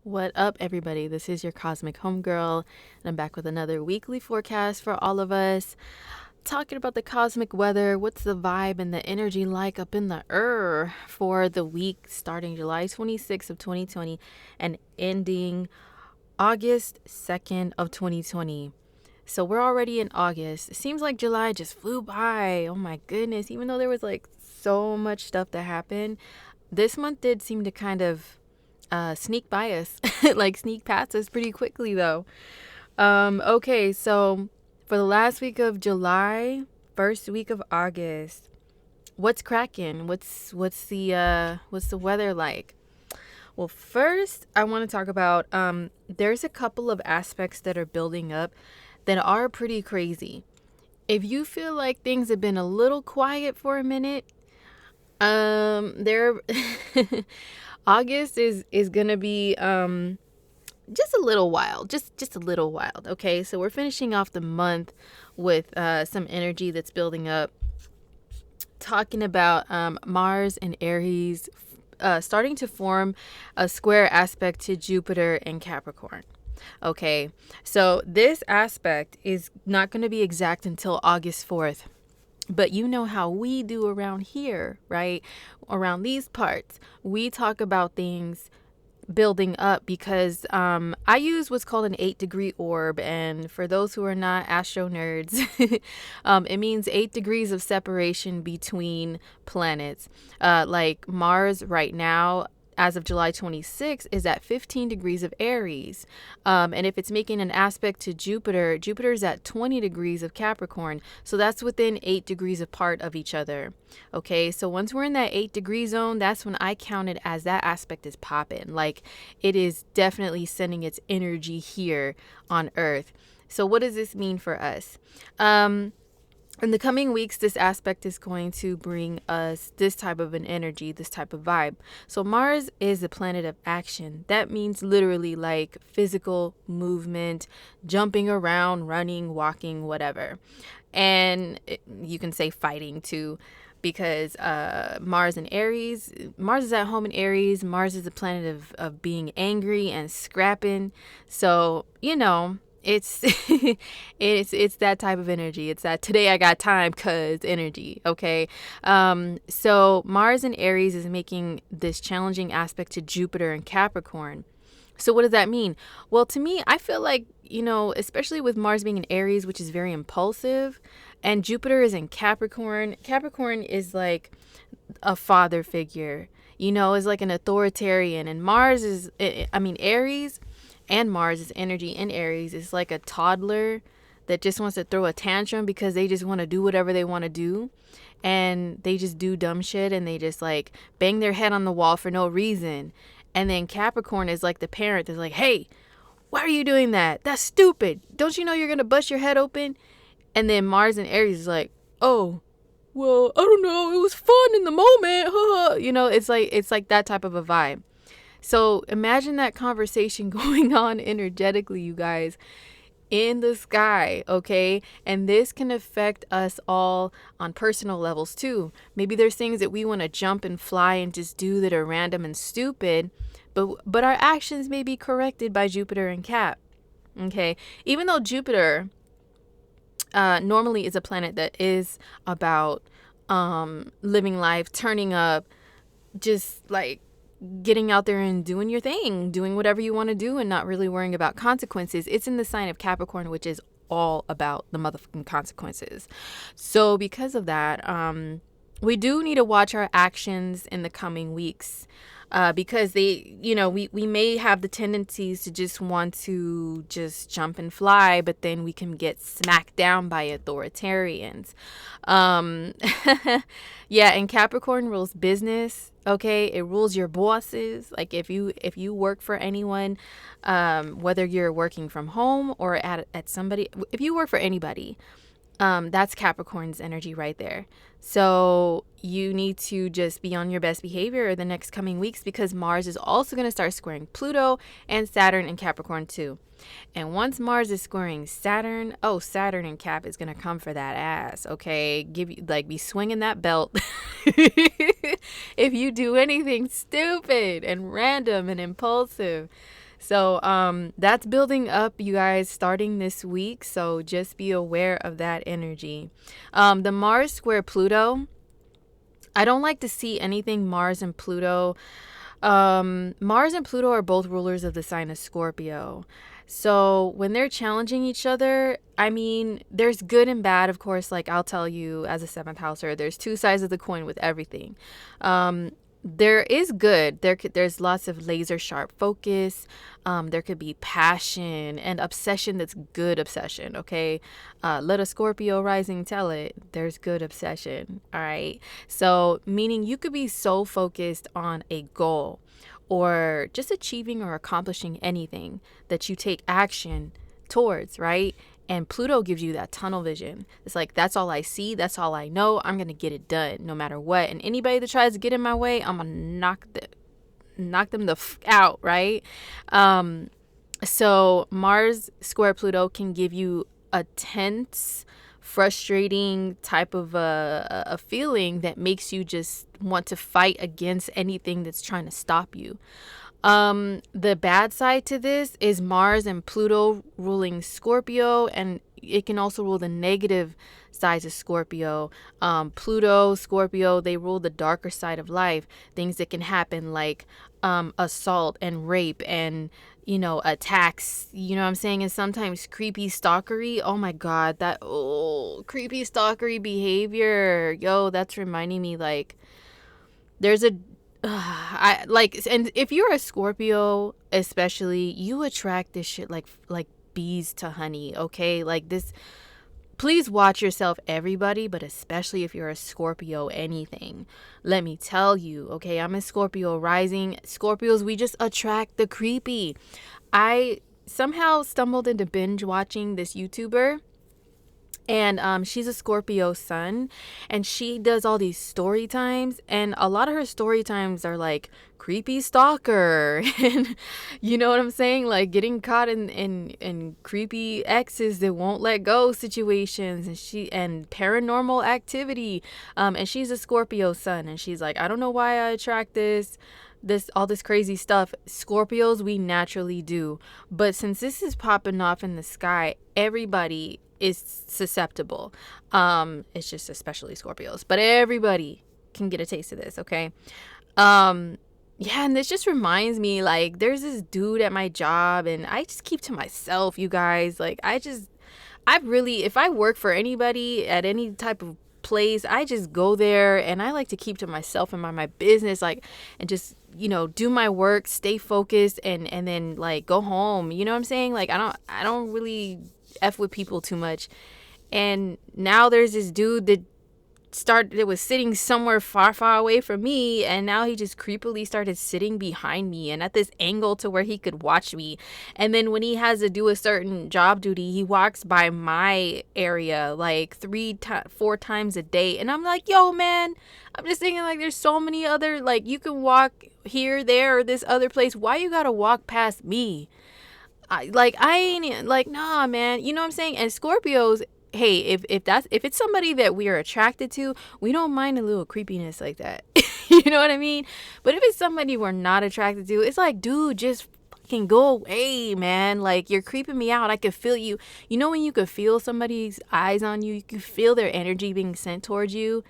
What up, everybody? This is your Cosmic Homegirl, and I'm back with another weekly forecast for all of us. Talking about the cosmic weather, what's the vibe and the energy like up in the for the week starting July 26th of 2020 and ending August 2nd of 2020. So we're already in August. It seems like July just flew by. Oh my goodness, even though there was like so much stuff that happened, this month did seem to kind of sneak by us, like sneak past us pretty quickly though. Okay, so for the last week of July, first week of August, what's cracking? What's the weather like? Well, first I want to talk about there's a couple of aspects that are building up that are pretty crazy. If you feel like things have been a little quiet for a minute, there August is gonna be just a little wild, just a little wild. Okay, so we're finishing off the month with some energy that's building up, talking about Mars and Aries starting to form a square aspect to Jupiter and Capricorn. Okay, so this aspect is not going to be exact until August 4th. But you know how we do around here, right? Around these parts, we talk about things building up because I use what's called an 8-degree orb. And for those who are not astro nerds, it means 8 degrees of separation between planets. Like Mars right now, as of July 26th, is at 15 degrees of Aries. And if it's making an aspect to Jupiter, Jupiter's at 20 degrees of Capricorn. So that's within 8 degrees apart of each other. Okay, so once we're in that 8-degree zone, that's when I count it as that aspect is popping. Like it is definitely sending its energy here on Earth. So what does this mean for us? In the coming weeks, this aspect is going to bring us this type of an energy, this type of vibe. So Mars is a planet of action. That means literally like physical movement, jumping around, running, walking, whatever. And you can say fighting too, because Mars and Aries, Mars is at home in Aries. Mars is a planet of being angry and scrapping. So, it's it's that type of energy. It's that today I got time cuz energy. Okay. So Mars and Aries is making this challenging aspect to Jupiter and Capricorn. So what does that mean? Well, to me, I feel like, especially with Mars being in Aries, which is very impulsive, and Jupiter is in Capricorn. Capricorn is like a father figure, is like an authoritarian. And Mars is, Aries and Mars' energy in Aries is like a toddler that just wants to throw a tantrum because they just want to do whatever they want to do. And they just do dumb shit and they just like bang their head on the wall for no reason. And then Capricorn is like the parent that's like, hey, why are you doing that? That's stupid. Don't you know you're going to bust your head open? And then Mars and Aries is like, oh, well, I don't know. It was fun in the moment. It's like that type of a vibe. So imagine that conversation going on energetically, you guys, in the sky, okay? And this can affect us all on personal levels too. Maybe there's things that we want to jump and fly and just do that are random and stupid, but our actions may be corrected by Jupiter and Cap. Okay? Even though Jupiter normally is a planet that is about living life, turning up, just like getting out there and doing your thing, doing whatever you want to do and not really worrying about consequences. It's in the sign of Capricorn, which is all about the motherfucking consequences. So because of that, we do need to watch our actions in the coming weeks. Because we may have the tendencies to just want to just jump and fly, but then we can get smacked down by authoritarians. Um, yeah, and Capricorn rules business. Okay, it rules your bosses. Like if you work for anyone, whether you're working from home or at somebody, if you work for anybody, that's Capricorn's energy right there. So you need to just be on your best behavior the next coming weeks, because Mars is also going to start squaring Pluto and Saturn in Capricorn too. And once Mars is squaring Saturn, oh, Saturn in Cap is going to come for that ass, okay? Give you, like, be swinging that belt if you do anything stupid and random and impulsive. So that's building up, you guys, starting this week. So just be aware of that energy. The Mars square Pluto, I don't like to see anything Mars and Pluto. Mars and Pluto are both rulers of the sign of Scorpio. So when they're challenging each other, I mean, there's good and bad, of course. Like, I'll tell you, as a seventh houser, there's two sides of the coin with everything. There is good. There's lots of laser sharp focus. There could be passion and obsession. That's good obsession. Okay. Let a Scorpio rising tell it. There's good obsession. All right. So meaning you could be so focused on a goal or just achieving or accomplishing anything that you take action towards, right? And Pluto gives you that tunnel vision. It's like, that's all I see. That's all I know. I'm going to get it done no matter what. And anybody that tries to get in my way, I'm going to knock them the out, right? So Mars square Pluto can give you a tense, frustrating type of a feeling that makes you just want to fight against anything that's trying to stop you. The bad side to this is Mars and Pluto ruling Scorpio, and it can also rule the negative sides of Scorpio. Pluto, Scorpio, they rule the darker side of life. Things that can happen like assault and rape and, you know, attacks, you know what I'm saying? And sometimes creepy stalkery. Oh my God, that creepy stalkery behavior. Yo, that's reminding me, like, there's a I like, and if you're a Scorpio, especially, you attract this shit like bees to honey, okay? Like this, please watch yourself, everybody, but especially if you're a Scorpio anything. Let me tell you, okay? I'm a Scorpio rising. Scorpios, we just attract the creepy. I somehow stumbled into binge watching this YouTuber. And she's a Scorpio sun, and she does all these story times, and a lot of her story times are like creepy stalker and you know what I'm saying, like getting caught in creepy exes that won't let go situations, and paranormal activity. And she's a Scorpio sun, and she's like, I don't know why I attract all this crazy stuff. Scorpios, we naturally do, but since this is popping off in the sky, everybody is susceptible. It's just especially Scorpios, but everybody can get a taste of this, okay? Yeah, and this just reminds me, like, there's this dude at my job, and I just keep to myself, you guys. Like, if I work for anybody at any type of place, I just go there, and I like to keep to myself and mind my business, like, and just, you know, do my work, stay focused, and then like go home. You know what I'm saying? Like, I don't really F with people too much. And now there's this dude that was sitting somewhere far away from me, and now he just creepily started sitting behind me and at this angle to where he could watch me. And then when he has to do a certain job duty, he walks by my area like 4 times a day, and I'm like, yo man, I'm just thinking, like, there's so many other, like, you can walk here, there, or this other place. Why you gotta walk past me? I ain't like, nah, man. You know what I'm saying? And Scorpios, hey, if it's somebody that we are attracted to, we don't mind a little creepiness like that. You know what I mean? But if it's somebody we're not attracted to, it's like, dude, just fucking go away, man. Like, you're creeping me out. I could feel you. You know when you could feel somebody's eyes on you, you could feel their energy being sent towards you.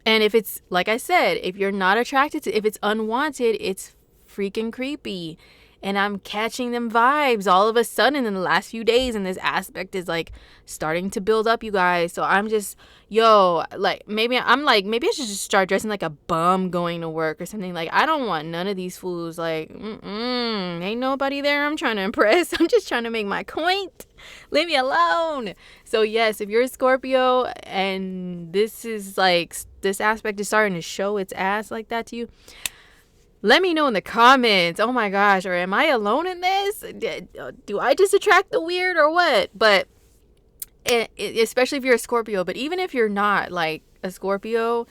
And if it's, like I said, if you're not attracted to, if it's unwanted, it's freaking creepy. And I'm catching them vibes all of a sudden in the last few days. And this aspect is like starting to build up, you guys. So I'm just, maybe I should just start dressing like a bum going to work or something. Like, I don't want none of these fools. Like, ain't nobody there I'm trying to impress. I'm just trying to make my point. Leave me alone. So yes, if you're a Scorpio and this aspect is starting to show its ass like that to you, let me know in the comments. Oh my gosh, or am I alone in this? Do I just attract the weird or what? But especially if you're a Scorpio, but even if you're not, like, a Scorpio,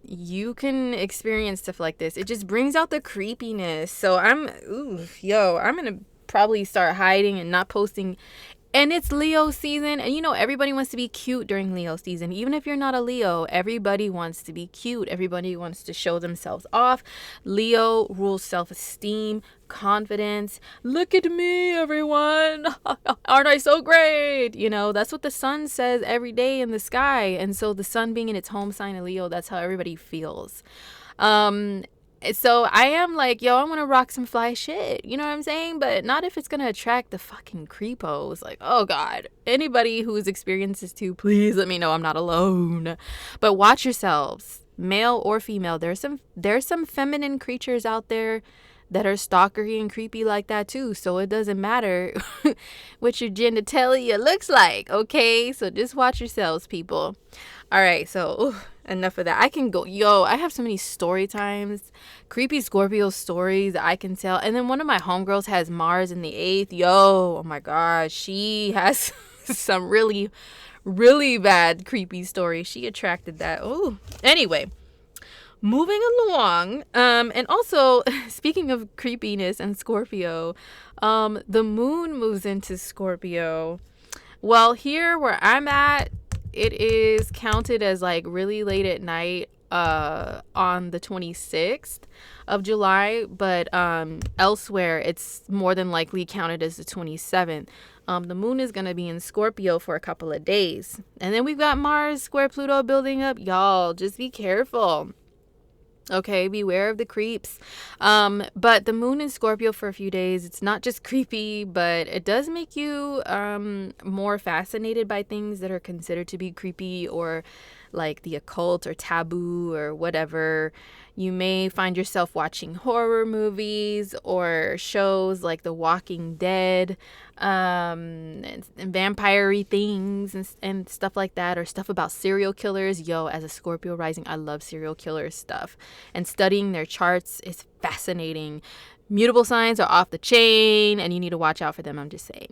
you can experience stuff like this. It just brings out the creepiness. So I'm gonna probably start hiding and not posting. And it's Leo season, and everybody wants to be cute during Leo season. Even if you're not a Leo, everybody wants to be cute. Everybody wants to show themselves off. Leo rules self-esteem, confidence. Look at me, everyone. Aren't I so great? That's what the sun says every day in the sky. And so the sun being in its home sign of Leo, that's how everybody feels. So I am like, I want to rock some fly shit. You know what I'm saying? But not if it's going to attract the fucking creepos. Like, oh God, anybody who's experienced this too, please let me know I'm not alone. But watch yourselves, male or female. There's some feminine creatures out there that are stalkery and creepy like that too. So it doesn't matter what your genitalia looks like. Okay. So just watch yourselves, people. All right. So enough of that. I can go. I have so many story times, creepy Scorpio stories I can tell. And then one of my homegirls has Mars in the 8th. Oh my gosh. She has some really, really bad creepy stories. She attracted that. Oh, anyway. Moving along, and also speaking of creepiness and Scorpio, the moon moves into Scorpio. Well, here where I'm at, it is counted as like really late at night on the 26th of July, but elsewhere it's more than likely counted as the 27th. The moon is going to be in Scorpio for a couple of days. And then we've got Mars square Pluto building up. Y'all, just be careful. Okay, beware of the creeps. But the moon in Scorpio for a few days, it's not just creepy, but it does make you more fascinated by things that are considered to be creepy or like the occult or taboo or whatever. You may find yourself watching horror movies or shows like The Walking Dead, and vampire-y things and stuff like that, or stuff about serial killers. As a Scorpio rising, I love serial killer stuff, and studying their charts is fascinating. Mutable signs are off the chain, and you need to watch out for them. I'm just saying.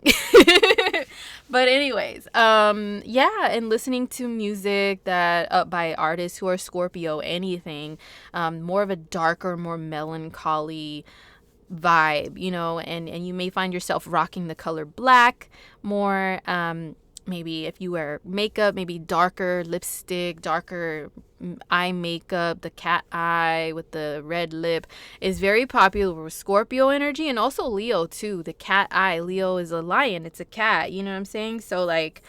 But anyways, and listening to music that by artists who are Scorpio, anything, more of a darker, more melancholy vibe, and you may find yourself rocking the color black more. Maybe if you wear makeup, maybe darker lipstick, darker eye makeup. The cat eye with the red lip is very popular with Scorpio energy, and also Leo too. The cat eye. Leo is a lion. It's a cat. You know what I'm saying? So like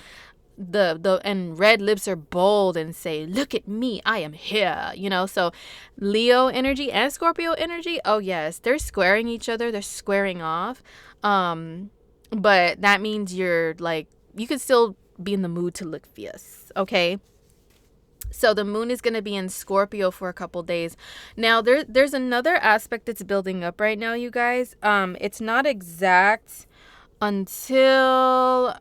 and red lips are bold and say, look at me, I am here. So Leo energy and Scorpio energy. Oh yes, they're squaring each other. They're squaring off. But that means you're like, you could still be in the mood to look fierce, okay? So the moon is going to be in Scorpio for a couple days. Now, there's another aspect that's building up right now, you guys. It's not exact until,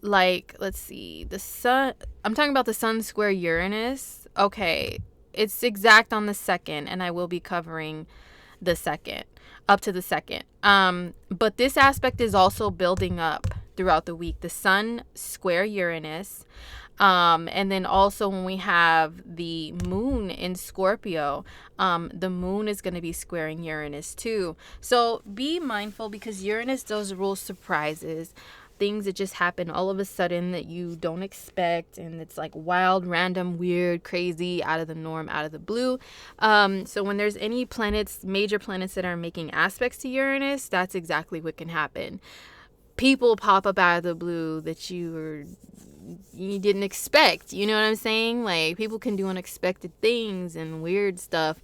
let's see. The sun, I'm talking about the sun square Uranus. Okay, it's exact on the 2nd, and I will be covering the 2nd. Up to the 2nd. But this aspect is also building up throughout the week. The sun square Uranus. And then also when we have the moon in Scorpio, the moon is going to be squaring Uranus too. So be mindful, because Uranus does rule surprises. Things that just happen all of a sudden that you don't expect, and it's like wild, random, weird, crazy, out of the norm, out of the blue. So when there's any planets, major planets that are making aspects to Uranus, that's exactly what can happen. People pop up out of the blue that you didn't expect. You know what I'm saying? Like, people can do unexpected things and weird stuff.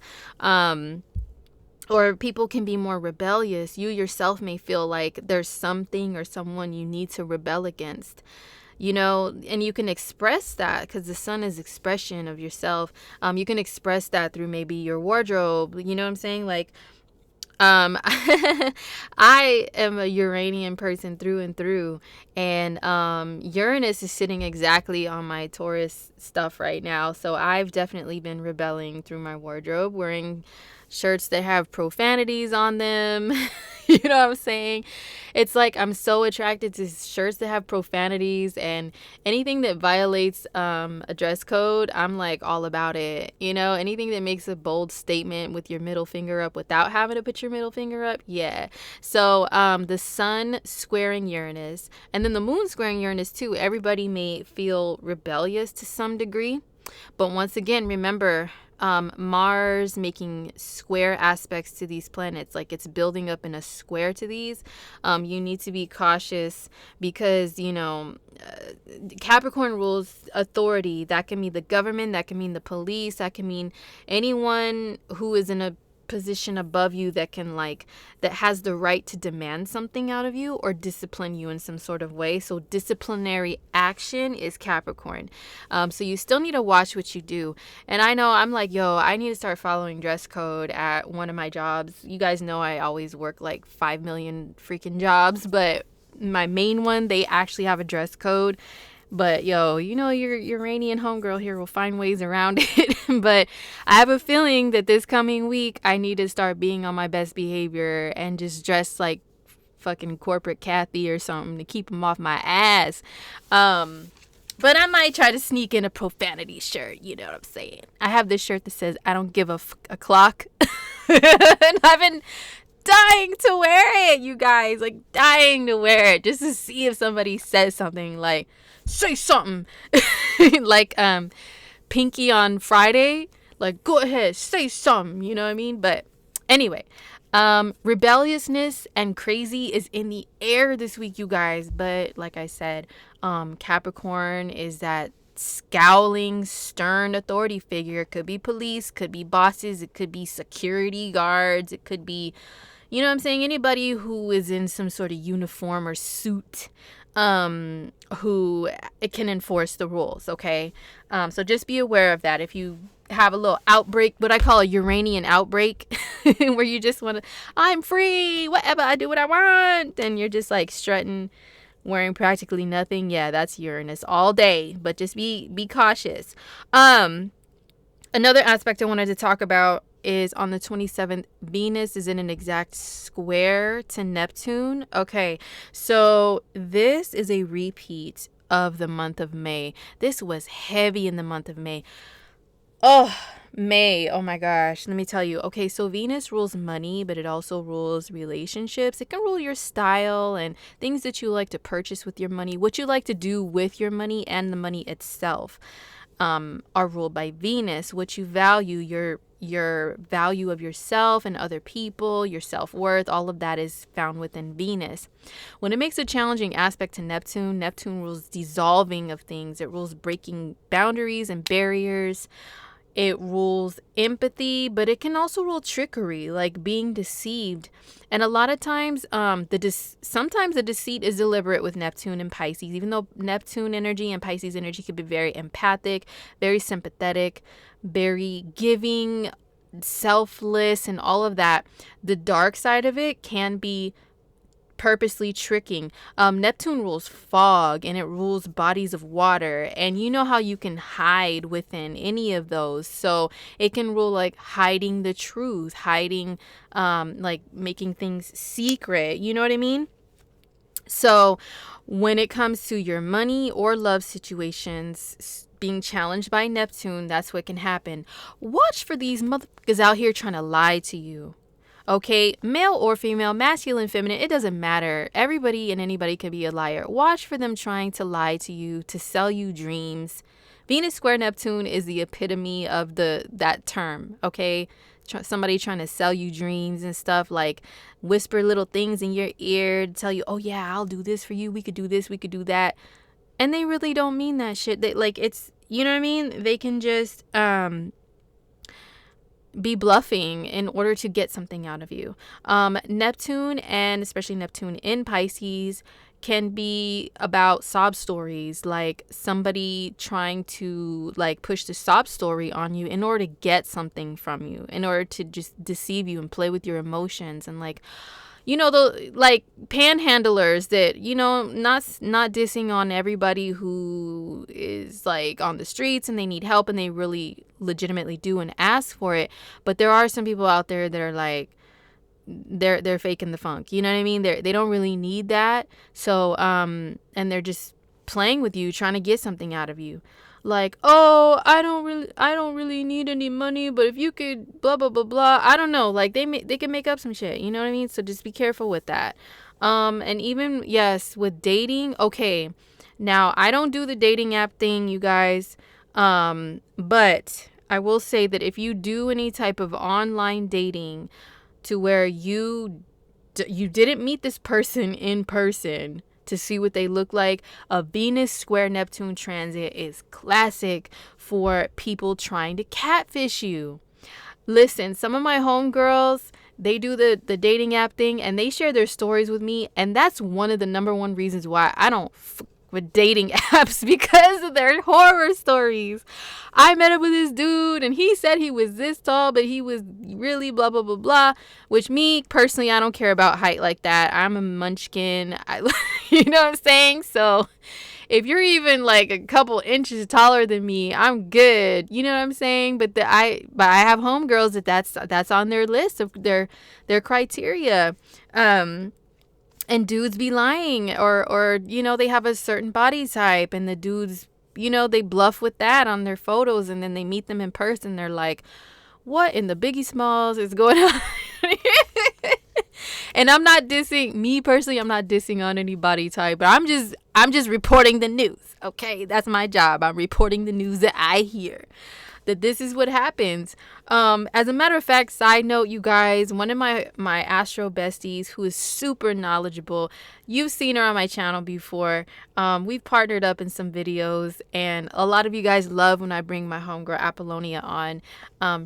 Or people can be more rebellious. You yourself may feel like there's something or someone you need to rebel against, and you can express that because the sun is expression of yourself. You can express that through maybe your wardrobe. You know what I'm saying? Like, I am a Uranian person through and through, and Uranus is sitting exactly on my Taurus stuff right now. So I've definitely been rebelling through my wardrobe, wearing shirts that have profanities on them, You know what I'm saying? It's like I'm so attracted to shirts that have profanities, and anything that violates a dress code, I'm like all about it. You know, anything that makes a bold statement with your middle finger up without having to put your middle finger up. Yeah. So the sun squaring Uranus, and then the moon squaring Uranus too. Everybody may feel rebellious to some degree. But once again, remember, Mars making square aspects to these planets, like it's building up in a square to these. You need to be cautious because, Capricorn rules authority. That can mean the government, that can mean the police, that can mean anyone who is in a position above you that has the right to demand something out of you or discipline you in some sort of way. So disciplinary action is Capricorn. So you still need to watch what you do. And I know I'm like, yo, I need to start following dress code at one of my jobs. You guys know I always work like 5 million freaking jobs, but my main one, they actually have a dress code. But yo, your Uranian homegirl here will find ways around it. But I have a feeling that this coming week I need to start being on my best behavior and just dress like fucking corporate Kathy or something to keep them off my ass. But I might try to sneak in a profanity shirt. You know what I'm saying? I have this shirt that says I don't give a clock. And I've been dying to wear it, you guys. Like dying to wear it just to see if somebody says something like, say something. Like Pinky on Friday, like go ahead, say something, you know what I mean? But anyway, rebelliousness and crazy is in the air this week, you guys. But like I said, Capricorn is that scowling, stern authority figure. It could be police, could be bosses, it could be security guards, it could be, you know what I'm saying, anybody who is in some sort of uniform or suit, who it can enforce the rules. Okay. So just be aware of that. If you have a little outbreak, what I call a Uranian outbreak, where you just want to, I'm free, whatever, I do what I want, and you're just like strutting, wearing practically nothing. Yeah, that's Uranus all day. But just be cautious. Another aspect I wanted to talk about is on the 27th, Venus is in an exact square to Neptune. Okay, so this is a repeat of the month of May. This was heavy in the month of May. Oh, May. Oh my gosh. Let me tell you. Okay, so Venus rules money, but it also rules relationships. It can rule your style and things that you like to purchase with your money, what you like to do with your money, and the money itself are ruled by Venus. What you value, your value of yourself and other people, your self-worth, all of that is found within Venus. When it makes a challenging aspect to Neptune, Neptune rules dissolving of things. It rules breaking boundaries and barriers. It rules empathy, but it can also rule trickery, like being deceived. And a lot of times, sometimes the deceit is deliberate with Neptune and Pisces, even though Neptune energy and Pisces energy could be very empathic, very sympathetic, very giving, selfless, and all of that. The dark side of it can be purposely tricking. Neptune rules fog, and it rules bodies of water, and you know how you can hide within any of those. So it can rule like hiding the truth, hiding like making things secret, you know what I mean? So when it comes to your money or love situations being challenged by Neptune, that's what can happen. Watch for these motherfuckers out here trying to lie to you. Okay, male or female, masculine, feminine, it doesn't matter. Everybody and anybody can be a liar. Watch for them trying to lie to you, to sell you dreams. Venus square Neptune is the epitome of that term, okay? Somebody trying to sell you dreams and stuff, like whisper little things in your ear to tell you, oh yeah, I'll do this for you. We could do this, we could do that. And they really don't mean that shit. They, like, it's, you know what I mean? They can just, be bluffing in order to get something out of you. Neptune, and especially Neptune in Pisces, can be about sob stories, like somebody trying to like push the sob story on you in order to get something from you, in order to just deceive you and play with your emotions. And like, you know, the like panhandlers that, you know, not dissing on everybody who is like on the streets and they need help and they really legitimately do and ask for it. But there are some people out there that are like, they're faking the funk. You know what I mean? They don't really need that. So and they're just playing with you, trying to get something out of you. Like, oh, I don't really need any money, but if you could blah blah blah blah, I don't know. Like they can make up some shit. You know what I mean? So just be careful with that. And even yes, with dating, okay. Now I don't do the dating app thing, you guys. But I will say that if you do any type of online dating to where you didn't meet this person in person to see what they look like, a Venus square Neptune transit is classic for people trying to catfish you. Listen, some of my homegirls, they do the dating app thing and they share their stories with me, and that's one of the number one reasons why I don't with dating apps, because of their horror stories. I met up with this dude and he said he was this tall, but he was really blah blah blah blah. Which me personally, I don't care about height like that. I'm a munchkin. You know what I'm saying? So if you're even like a couple inches taller than me, I'm good. You know what I'm saying? But I have homegirls that's on their list of their criteria. And dudes be lying, or you know, they have a certain body type and the dudes, you know, they bluff with that on their photos, and then they meet them in person, they're like, what in the Biggie Smalls is going on? And I'm not dissing me personally, I'm not dissing on any body type, but I'm just reporting the news. Okay, that's my job. I'm reporting the news that I hear, that this is what happens. As a matter of fact, side note, you guys, one of my astro besties who is super knowledgeable, you've seen her on my channel before. We've partnered up in some videos, and a lot of you guys love when I bring my homegirl Apollonia on.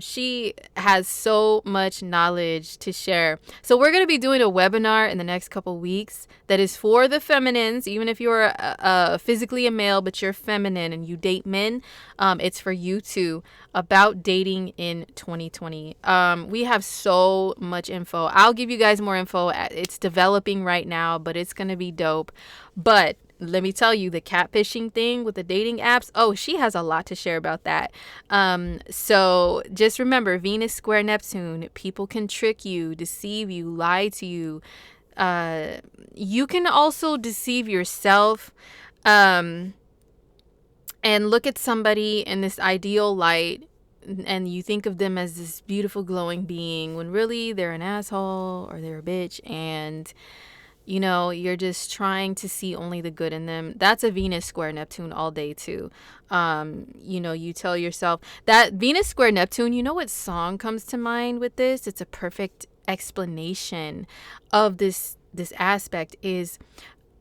She has so much knowledge to share. So we're going to be doing a webinar in the next couple weeks that is for the feminines. Even if you're physically a male but you're feminine and you date men, it's for you too, about dating in 2020. We have so much info. I'll give you guys more info. It's developing right now, but it's gonna be dope. But let me tell you, the catfishing thing with the dating apps, oh, she has a lot to share about that. So just remember, Venus square Neptune, people can trick you, deceive you, lie to you. You can also deceive yourself. And look at somebody in this ideal light, and you think of them as this beautiful glowing being, when really they're an asshole or they're a bitch, and you know, you're just trying to see only the good in them. That's a Venus square Neptune all day too. You know, you tell yourself that Venus square Neptune, you know what song comes to mind with this? It's a perfect explanation of this aspect. Is,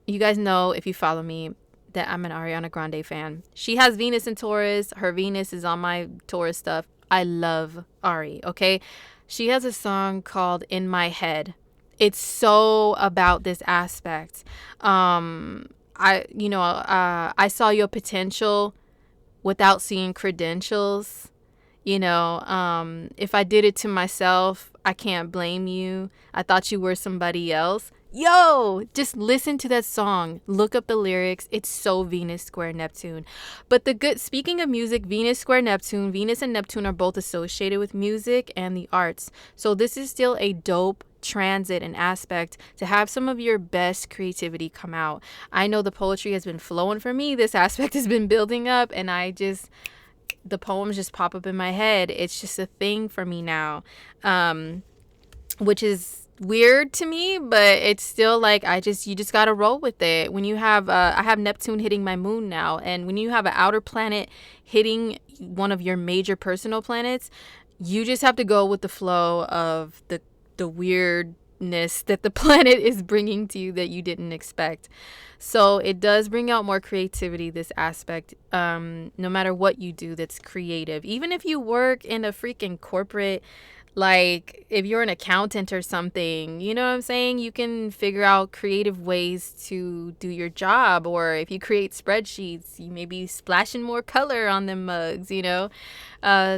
you guys know, if you follow me, that I'm an Ariana Grande fan. She has Venus in Taurus. Her Venus is on my Taurus stuff. I love Ari, okay? She has a song called In My Head. It's so about this aspect. I saw your potential without seeing credentials. You know, if I did it to myself, I can't blame you. I thought you were somebody else. Yo, just listen to that song. Look up the lyrics. It's so Venus square Neptune. But speaking of music, Venus square Neptune, Venus and Neptune are both associated with music and the arts. So this is still a dope transit and aspect to have some of your best creativity come out. I know the poetry has been flowing for me. This aspect has been building up, and the poems just pop up in my head. It's just a thing for me now, which is weird to me, but it's still like, you just gotta roll with it. When you have I have Neptune hitting my moon now, and when you have an outer planet hitting one of your major personal planets, you just have to go with the flow of the weirdness that the planet is bringing to you that you didn't expect. So it does bring out more creativity, this aspect, no matter what you do that's creative. Even if you work in a freaking corporate, like if you're an accountant or something, you know what I'm saying? You can figure out creative ways to do your job. Or if you create spreadsheets, you may be splashing more color on them mugs, you know?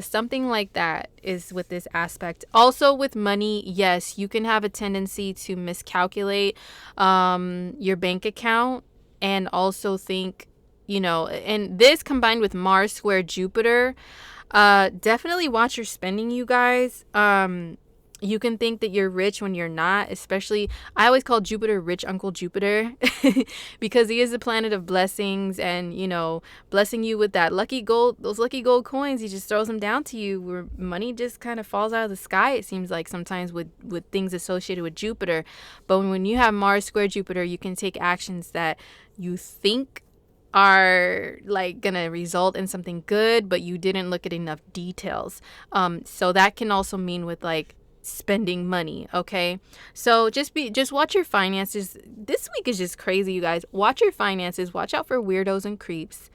Something like that is with this aspect. Also with money, yes, you can have a tendency to miscalculate your bank account, and also think, you know, and this combined with Mars square Jupiter, definitely watch your spending, you guys. You can think that you're rich when you're not, especially I always call Jupiter rich Uncle Jupiter because he is the planet of blessings and, blessing you with that lucky gold, those lucky gold coins. He just throws them down to you where money just kind of falls out of the sky. It seems like sometimes with things associated with Jupiter. But when you have Mars square Jupiter, you can take actions that you think are like gonna result in something good, but you didn't look at enough details. So that can also mean with like spending money. Okay, so just watch your finances. This week is just crazy, you guys. Watch your finances. Watch out for weirdos and creeps,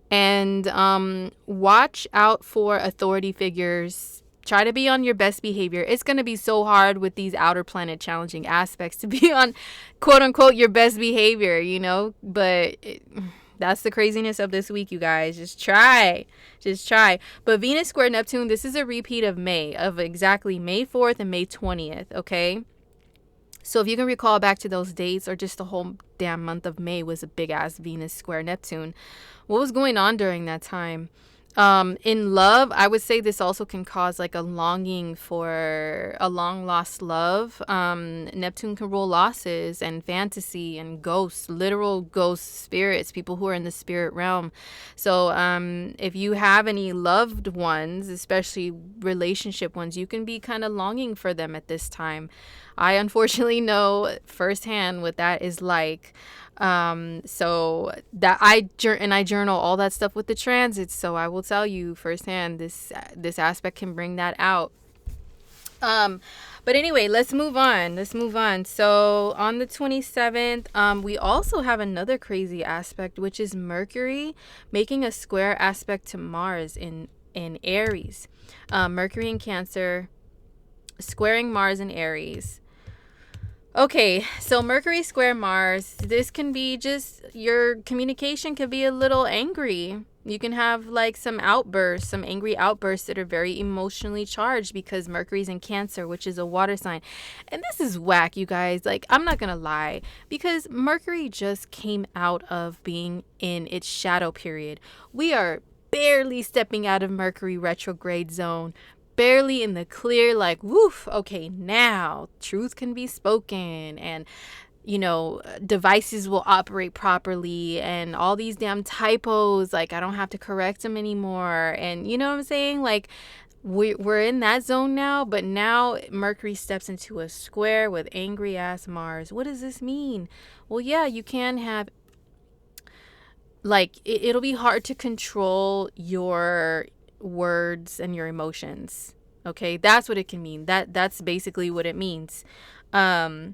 and watch out for authority figures. Try to be on your best behavior. It's going to be so hard with these outer planet challenging aspects to be on quote unquote your best behavior, but that's the craziness of this week, you guys. Just try. But Venus square Neptune, this is a repeat of exactly May 4th and May 20th, okay? So if you can recall back to those dates, or just the whole damn month of May was a big ass Venus square Neptune. What was going on during that time? In love, I would say this also can cause like a longing for a long lost love. Neptune can rule losses and fantasy and ghosts, literal ghost spirits, people who are in the spirit realm. So if you have any loved ones, especially relationship ones, you can be kind of longing for them at this time. I unfortunately know firsthand what that is like. So that I journal all that stuff with the transits. So I will tell you firsthand, this aspect can bring that out. But anyway, let's move on. So on the 27th, we also have another crazy aspect, which is Mercury making a square aspect to Mars in Aries. Mercury in Cancer, squaring Mars in Aries. Okay, so Mercury square Mars, this can be just, your communication could be a little angry. You can have like some angry outbursts that are very emotionally charged because Mercury's in Cancer, which is a water sign. And this is whack, you guys. Like, I'm not gonna lie, because Mercury just came out of being in its shadow period. We are barely stepping out of Mercury retrograde zone. Barely in the clear, like, woof, okay, now truth can be spoken, and devices will operate properly, and all these damn typos, like, I don't have to correct them anymore. And you know what I'm saying? Like, we're in that zone now, but now Mercury steps into a square with angry ass Mars. What does this mean? Well, yeah, you can have, like, it'll be hard to control your words and your emotions. Okay, that's what it can mean. That's basically what it means. And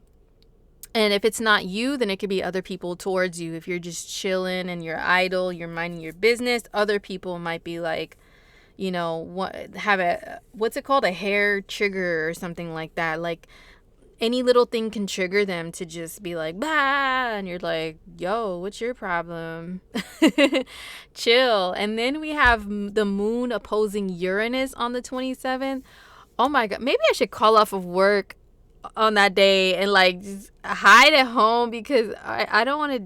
if it's not you, then it could be other people towards you. If you're just chilling and you're idle, you're minding your business, other people might be like, what's it called, a hair trigger or something like that. Like, any little thing can trigger them to just be like, bah, and you're like, yo, what's your problem? Chill. And then we have the moon opposing Uranus on the 27th. Oh my God. Maybe I should call off of work on that day and like just hide at home, because I don't want to.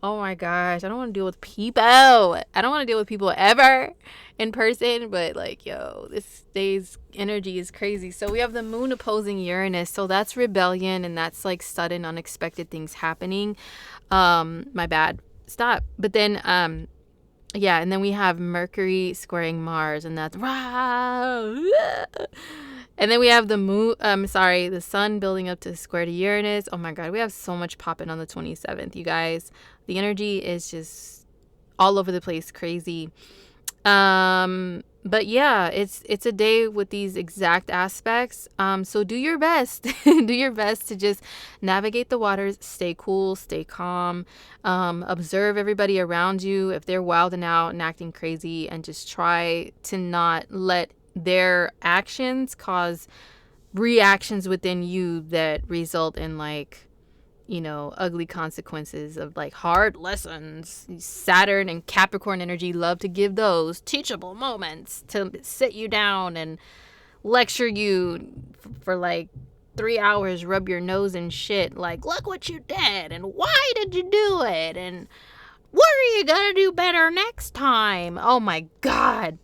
Oh my gosh, I don't want to deal with people. I don't want to deal with people ever in person, but like, yo, this day's energy is crazy. So we have the moon opposing Uranus. So that's rebellion, and that's like sudden, unexpected things happening. My bad. Stop. But then, yeah, and then we have Mercury squaring Mars, and that's rah. And then we have the sun building up to square to Uranus. Oh my God, we have so much popping on the 27th, you guys. The energy is just all over the place, crazy. But yeah, it's a day with these exact aspects. So do your best. Do your best to just navigate the waters, stay cool, stay calm, observe everybody around you if they're wilding out and acting crazy, and just try to not let their actions cause reactions within you that result in like, ugly consequences of like hard lessons. Saturn and Capricorn energy love to give those teachable moments to sit you down and lecture you for like 3 hours, rub your nose and shit, like, look what you did and why did you do it and what are you gonna do better next time? Oh my God.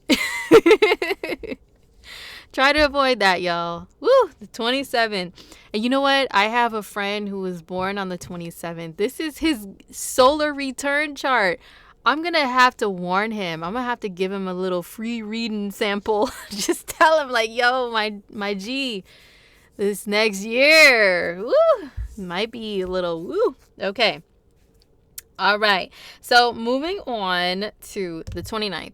Try to avoid that, y'all. Woo, the 27th. And you know what? I have a friend who was born on the 27th. This is his solar return chart. I'm going to have to warn him. I'm going to have to give him a little free reading sample. Just tell him like, yo, my G, this next year, woo, might be a little woo. Okay. All right. So moving on to the 29th.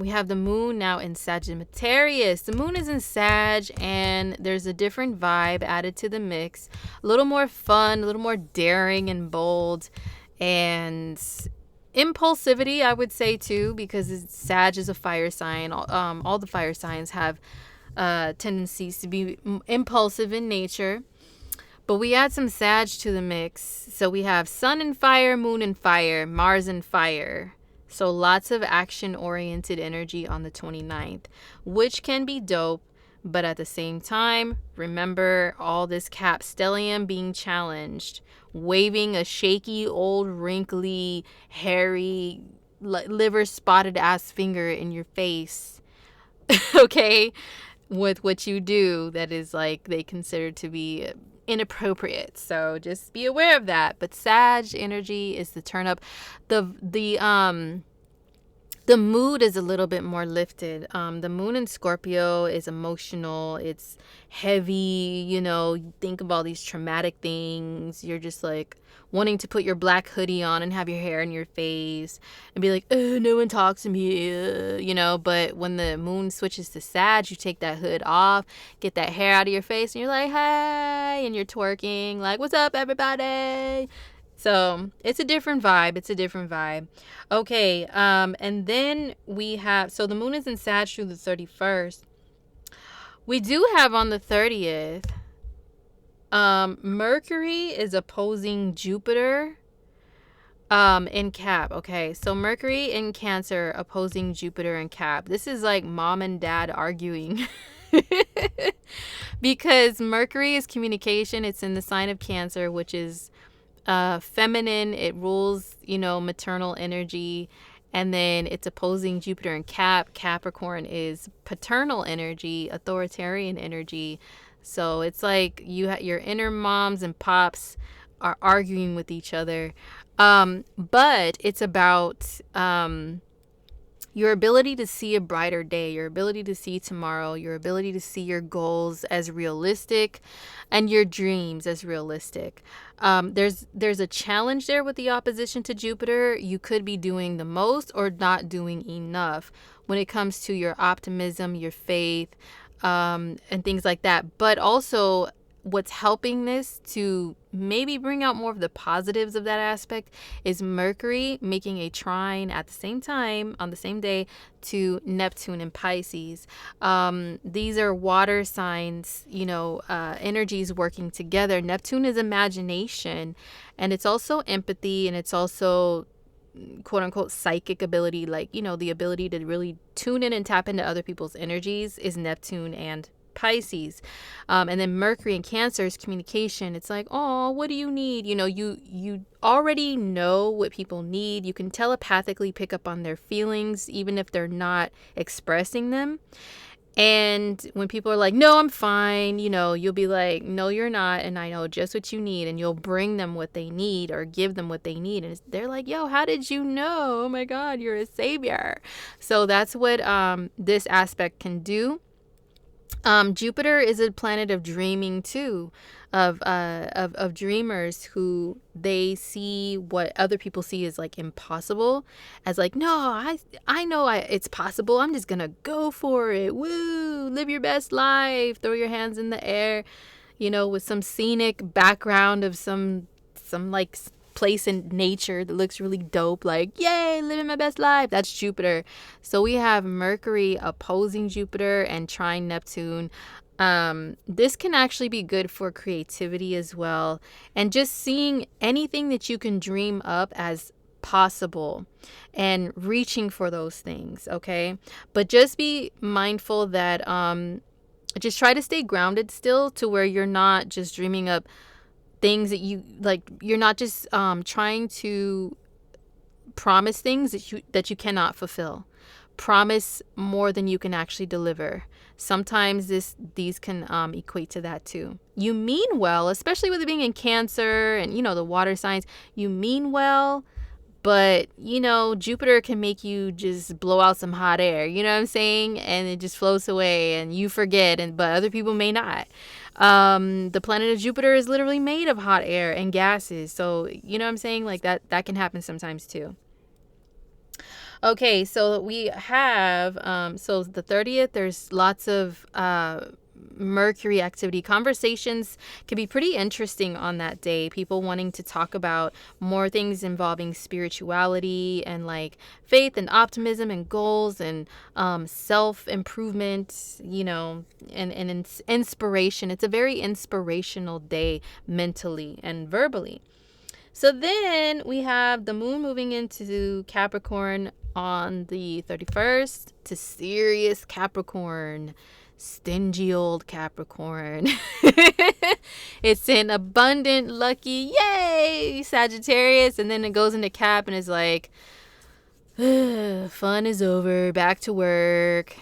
We have the moon now in Sagittarius. The moon is in Sag, and there's a different vibe added to the mix. A little more fun, a little more daring and bold, and impulsivity, I would say, too, because Sag is a fire sign. All the fire signs have tendencies to be impulsive in nature. But we add some Sag to the mix. So we have Sun and fire, Moon and fire, Mars and fire. So lots of action-oriented energy on the 29th, which can be dope. But at the same time, remember all this cap stellium being challenged, waving a shaky, old, wrinkly, hairy, liver-spotted ass finger in your face. Okay? With what you do that is like they consider to be inappropriate. So just be aware of that. But Sag energy is the turn up. The mood is a little bit more lifted. The moon in Scorpio is emotional. It's heavy. You think of all these traumatic things. You're just like wanting to put your black hoodie on and have your hair in your face and be like, oh, no one talks to me, But when the moon switches to Sag, you take that hood off, get that hair out of your face, and you're like, hey, and you're twerking, like, what's up, everybody? So it's a different vibe. Okay. And then we have, so the moon is in Sag through the 31st. We do have on the 30th, Mercury is opposing Jupiter in Cap. Okay, so Mercury in Cancer opposing Jupiter in Cap. This is like mom and dad arguing. Because Mercury is communication. It's in the sign of Cancer, which is feminine. It rules, maternal energy. And then it's opposing Jupiter in Cap. Capricorn is paternal energy, authoritarian energy. So it's like your inner moms and pops are arguing with each other. But it's about your ability to see a brighter day, your ability to see tomorrow, your ability to see your goals as realistic and your dreams as realistic. There's a challenge there with the opposition to Jupiter. You could be doing the most or not doing enough when it comes to your optimism, your faith, and things like that. But also what's helping this to maybe bring out more of the positives of that aspect is Mercury making a trine at the same time on the same day to Neptune and Pisces. These are water signs, energies working together. Neptune is imagination, and it's also empathy, and it's also quote unquote psychic ability, like the ability to really tune in and tap into other people's energies is Neptune and Pisces. And then Mercury in Cancer is communication. It's like, oh, what do you need? You already know what people need. You can telepathically pick up on their feelings even if they're not expressing them. And when people are like, no, I'm fine, you'll be like, no, you're not, and I know just what you need, and you'll bring them what they need or give them what they need. And they're like, yo, how did you know? Oh my God, you're a savior. So that's what this aspect can do. Jupiter is a planet of dreaming too, of dreamers who they see what other people see as like impossible, as like, no, I know it's possible. I'm just gonna go for it. Woo! Live your best life. Throw your hands in the air, with some scenic background of some like place in nature that looks really dope, like, yay, living my best life. That's Jupiter. So we have Mercury opposing Jupiter and trine Neptune. This can actually be good for creativity as well, and just seeing anything that you can dream up as possible and reaching for those things. Okay, but just be mindful that just try to stay grounded still, to where you're not just dreaming up things that you like. You're not just trying to promise things that you cannot fulfill. Promise more than you can actually deliver. Sometimes these can equate to that too. You mean well, especially with it being in Cancer and, the water signs. You mean well, but, Jupiter can make you just blow out some hot air, you know what I'm saying? And it just floats away and you forget, but other people may not. The planet of Jupiter is literally made of hot air and gases. So, you know what I'm saying? Like that can happen sometimes too. Okay, so we have, so the 30th, there's lots of Mercury activity. Conversations can be pretty interesting on that day. People wanting to talk about more things involving spirituality and like faith and optimism and goals and self-improvement, and inspiration. It's a very inspirational day mentally and verbally. So then we have the moon moving into Capricorn on the 31st to serious Capricorn. Stingy old Capricorn. It's in abundant, lucky, yay, Sagittarius. And then it goes into Cap and is like, fun is over, back to work,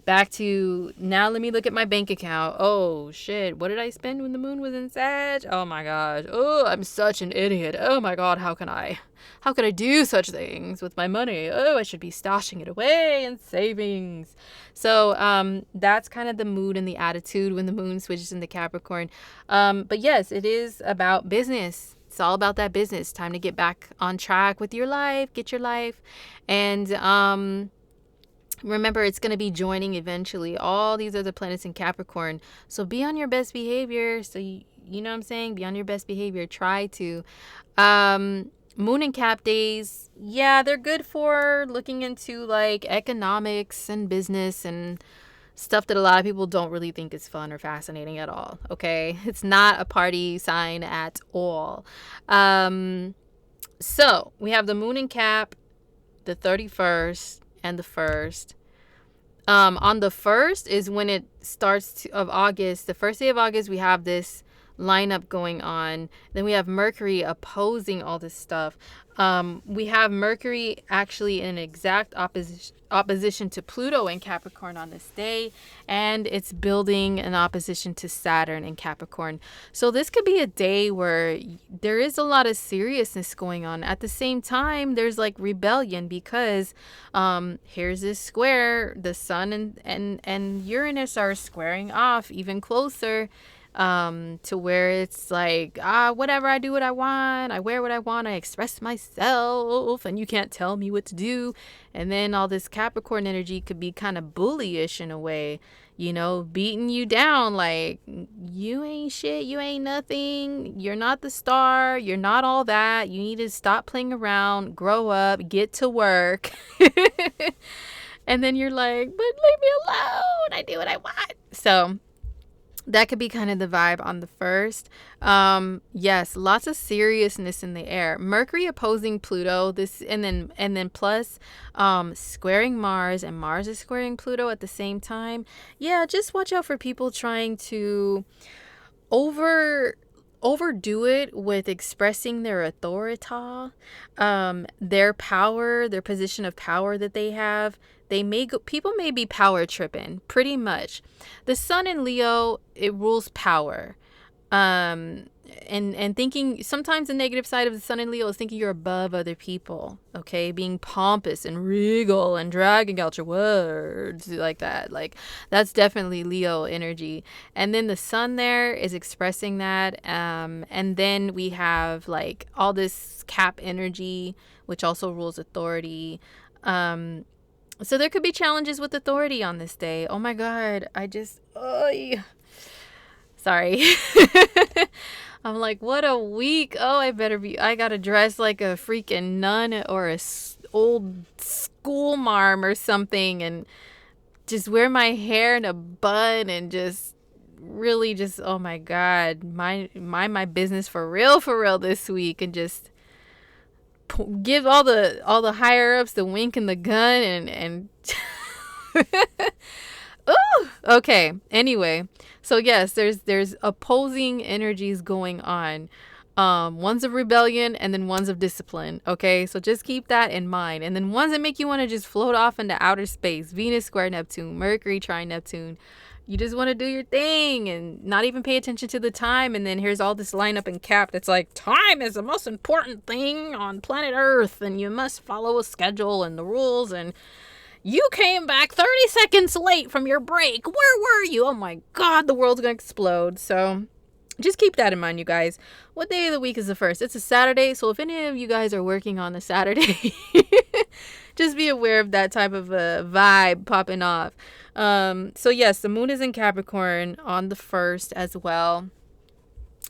back to, now let me look at my bank account. Oh shit, what did I spend when the moon was in Sag? Oh my gosh. Oh, I'm such an idiot. Oh my god, how could I do such things with my money? Oh, I should be stashing it away in savings. So that's kind of the mood and the attitude when the moon switches into Capricorn. But yes, it is about business. It's all about that business. Time to get back on track with your life, get your life. And remember, it's going to be joining eventually all these other planets in Capricorn. So be on your best behavior. So you know what I'm saying? Be on your best behavior. Try to. Moon and Cap days, yeah, they're good for looking into like economics and business and stuff that a lot of people don't really think is fun or fascinating at all. Okay, it's not a party sign at all. So we have the moon and Cap, the 31st and the 1st. On the 1st is when it starts of August. The first day of August, we have this lineup going on. Then we have Mercury opposing all this stuff. We have Mercury actually in an exact opposition to Pluto in Capricorn on this day, and it's building an opposition to Saturn in Capricorn. So this could be a day where there is a lot of seriousness going on. At the same time, there's like rebellion because here's this square. The Sun and Uranus are squaring off even closer. To where it's like, whatever, I do what I want, I wear what I want, I express myself, and you can't tell me what to do. And then all this Capricorn energy could be kind of bullyish in a way, beating you down like, you ain't shit, you ain't nothing, you're not the star, you're not all that, you need to stop playing around, grow up, get to work. And then you're like, but leave me alone, I do what I want. So that could be kind of the vibe on the 1st. Yes, lots of seriousness in the air. Mercury opposing Pluto. And then plus squaring Mars, and Mars is squaring Pluto at the same time. Yeah, just watch out for people trying to overdo it with expressing their authority, their power, their position of power that they have. People may be power tripping pretty much. The Sun in Leo, it rules power. And thinking, sometimes the negative side of the Sun in Leo is thinking you're above other people, okay? Being pompous and regal and dragging out your words like that. Like, that's definitely Leo energy. And then the Sun there is expressing that. And then we have like all this Cap energy, which also rules authority. So there could be challenges with authority on this day. Oh my God, sorry. I'm like, what a week. Oh, I gotta dress like a freaking nun or a old school marm or something, and just wear my hair in a bun and just really just, oh my God, mind my business for real this week, and just give all the higher ups the wink and the gun and Ooh, okay. Anyway, so yes, there's opposing energies going on. One's of rebellion and then one's of discipline. Okay, so just keep that in mind. And then ones that make you want to just float off into outer space. Venus square Neptune, Mercury trine Neptune. You just want to do your thing and not even pay attention to the time. And then here's all this lineup and cap that's like, time is the most important thing on planet Earth and you must follow a schedule and the rules. And you came back 30 seconds late from your break. Where were you? Oh my God, the world's going to explode. So just keep that in mind, you guys. What day of the week is the first? It's a Saturday. So if any of you guys are working on a Saturday, just be aware of that type of a vibe popping off. So yes, the moon is in Capricorn on the 1st as well.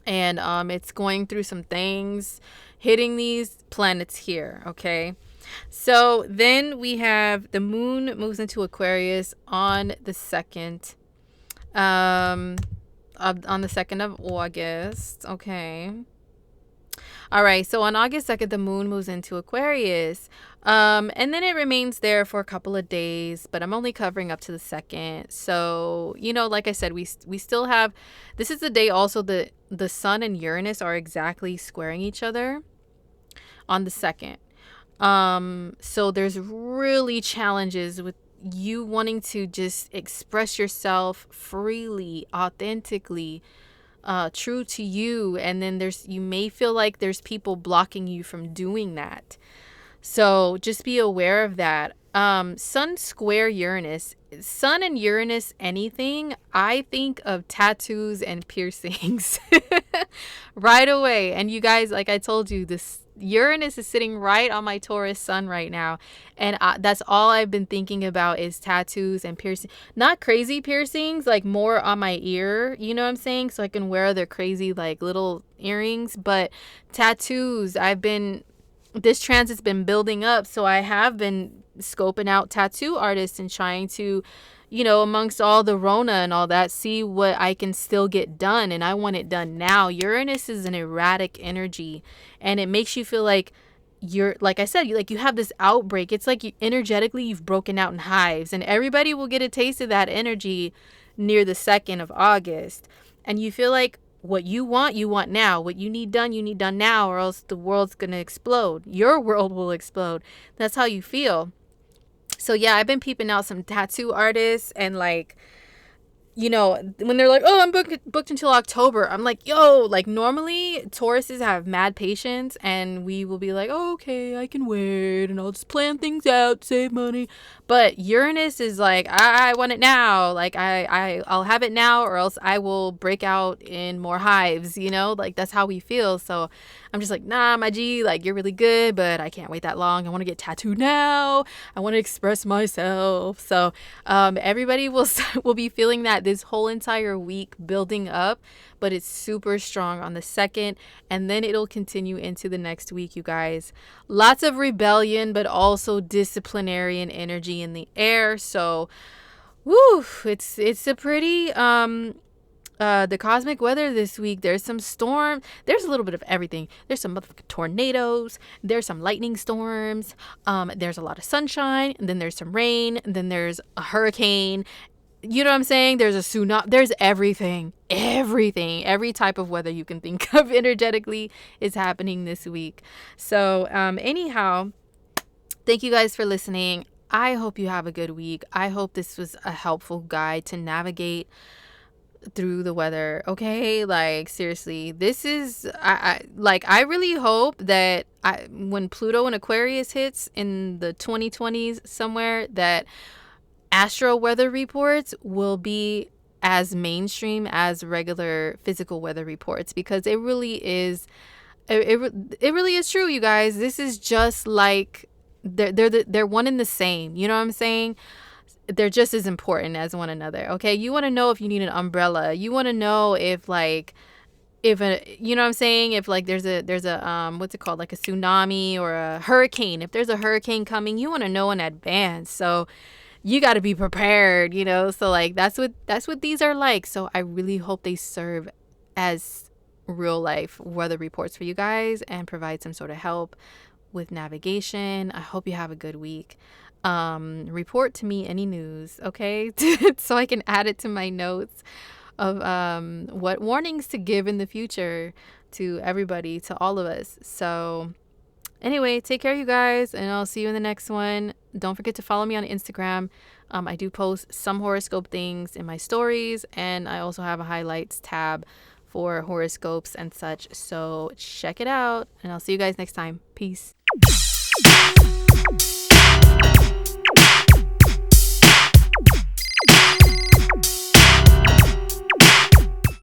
And it's going through some things, hitting these planets here, okay? So then we have the moon moves into Aquarius on the 2nd. On the 2nd of August. Okay. All right. So on August 2nd, the moon moves into Aquarius. And then it remains there for a couple of days, but I'm only covering up to the 2nd. So, like I said, we still have, this is the day also the sun and Uranus are exactly squaring each other on the 2nd. So there's really challenges with you wanting to just express yourself freely, authentically, true to you. And then you may feel like there's people blocking you from doing that. So just be aware of that. Sun square Uranus, Sun and Uranus, anything, I think of tattoos and piercings right away. And you guys, like I told you, this Uranus is sitting right on my Taurus sun right now. And that's all I've been thinking about is tattoos and piercing. Not crazy piercings, like more on my ear, you know what I'm saying? So I can wear the crazy like little earrings. But tattoos, this transit's been building up. So I have been scoping out tattoo artists and trying to, amongst all the Rona and all that, see what I can still get done. And I want it done now. Uranus is an erratic energy and it makes you feel like you're, like I said, you have this outbreak. It's like energetically you've broken out in hives and everybody will get a taste of that energy near the 2nd of August. And you feel like what you want now. What you need done now, or else the world's going to explode. Your world will explode. That's how you feel. So yeah, I've been peeping out some tattoo artists and like, when they're like, oh, I'm booked until October. I'm like, yo, like normally Tauruses have mad patience and we will be like, oh, okay, I can wait and I'll just plan things out, save money. But Uranus is like, I want it now. Like I'll have it now or else I will break out in more hives, like that's how we feel. So I'm just like, nah, my G, like you're really good, but I can't wait that long. I want to get tattooed now. I want to express myself. So everybody will be feeling that this whole entire week building up, but it's super strong on the 2nd, and then it'll continue into the next week, you guys. Lots of rebellion, but also disciplinarian energy in the air. So, woo, it's a pretty the cosmic weather this week, there's some storm, there's a little bit of everything. There's some motherfucking tornadoes, there's some lightning storms, there's a lot of sunshine, and then there's some rain, and then there's a hurricane. You know what I'm saying? There's a tsunami. There's everything. Every type of weather you can think of energetically is happening this week. So anyhow, thank you guys for listening. I hope you have a good week. I hope this was a helpful guide to navigate through the weather. Okay, like seriously, this is I really hope that when Pluto in Aquarius hits in the 2020s somewhere, that astro weather reports will be as mainstream as regular physical weather reports, because it really is true, you guys. This is just like they're one and the same, you know what I'm saying? They're just as important as one another. Okay, you want to know if you need an umbrella, you want to know if you know what I'm saying, if like there's a what's it called, like a tsunami or a hurricane. If there's a hurricane coming, you want to know in advance, so you got to be prepared, so like that's what these are like. So I really hope they serve as real life weather reports for you guys and provide some sort of help with navigation. I hope you have a good week. Report to me any news, okay? So I can add it to my notes. what warnings to give in the future to everybody, to all of us. So anyway, take care, you guys, and I'll see you in the next one. Don't forget to follow me on Instagram. I do post some horoscope things in my stories, and I also have a highlights tab for horoscopes and such. So check it out, and I'll see you guys next time. Peace.